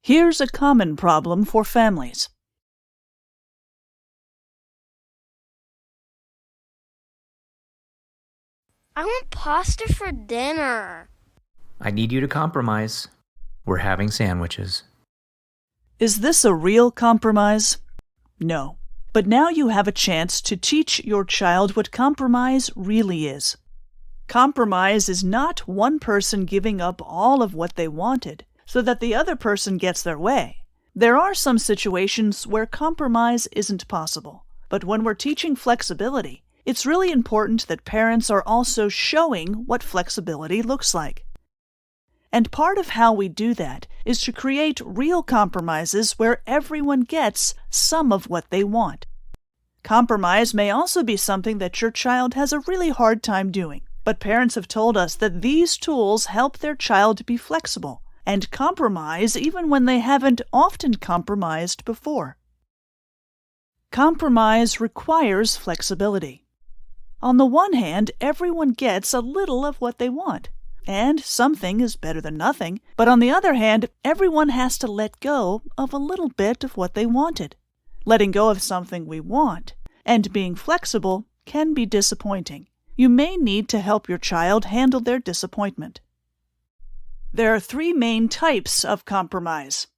Here's a common problem for families. I want pasta for dinner. I need you to compromise. We're having sandwiches. Is this a real compromise? No. But now you have a chance to teach your child what compromise really is. Compromise is not one person giving up all of what they wanted so that the other person gets their way. There are some situations where compromise isn't possible, but when we're teaching flexibility, it's really important that parents are also showing what flexibility looks like. And part of how we do that is to create real compromises where everyone gets some of what they want. Compromise may also be something that your child has a really hard time doing, but parents have told us that these tools help their child be flexible and compromise even when they haven't often compromised before. Compromise requires flexibility. On the one hand, everyone gets a little of what they want, and something is better than nothing, but on the other hand, everyone has to let go of a little bit of what they wanted. Letting go of something we want and being flexible can be disappointing. You may need to help your child handle their disappointment. There are 3 main types of compromise.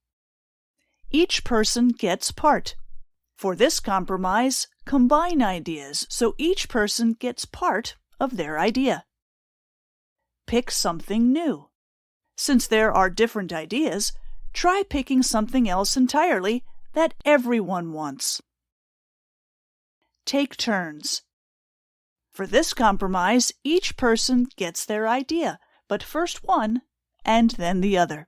Each person gets part. For this compromise, combine ideas so each person gets part of their idea. Pick something new. Since there are different ideas, try picking something else entirely that everyone wants. Take turns. For this compromise, each person gets their idea, but first one and then the other.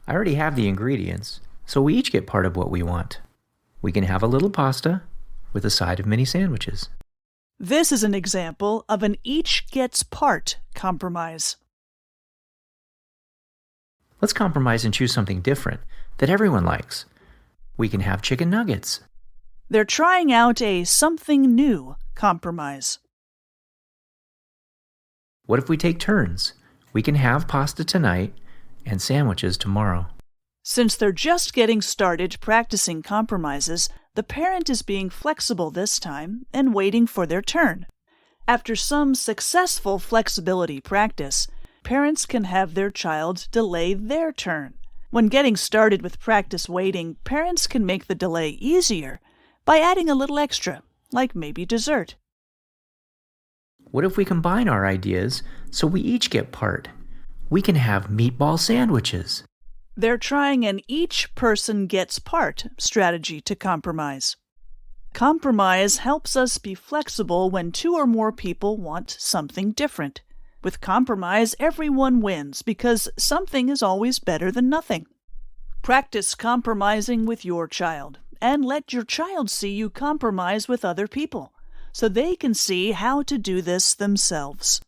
I already have the ingredients, so we each get part of what we want. We can have a little pasta with a side of mini sandwiches. This is an example of an each gets part compromise. Let's compromise and choose something different that everyone likes. We can have chicken nuggets. They're trying out a something new compromise. What if we take turns? We can have pasta tonight and sandwiches tomorrow. Since they're just getting started practicing compromises, the parent is being flexible this time and waiting for their turn. After some successful flexibility practice, parents can have their child delay their turn. When getting started with practice waiting, parents can make the delay easier by adding a little extra, like maybe dessert. What if we combine our ideas so we each get part? We can have meatball sandwiches. They're trying an each person gets part strategy to compromise. Compromise helps us be flexible when 2 or more people want something different. With compromise, everyone wins because something is always better than nothing. Practice compromising with your child and let your child see you compromise with other people so they can see how to do this themselves.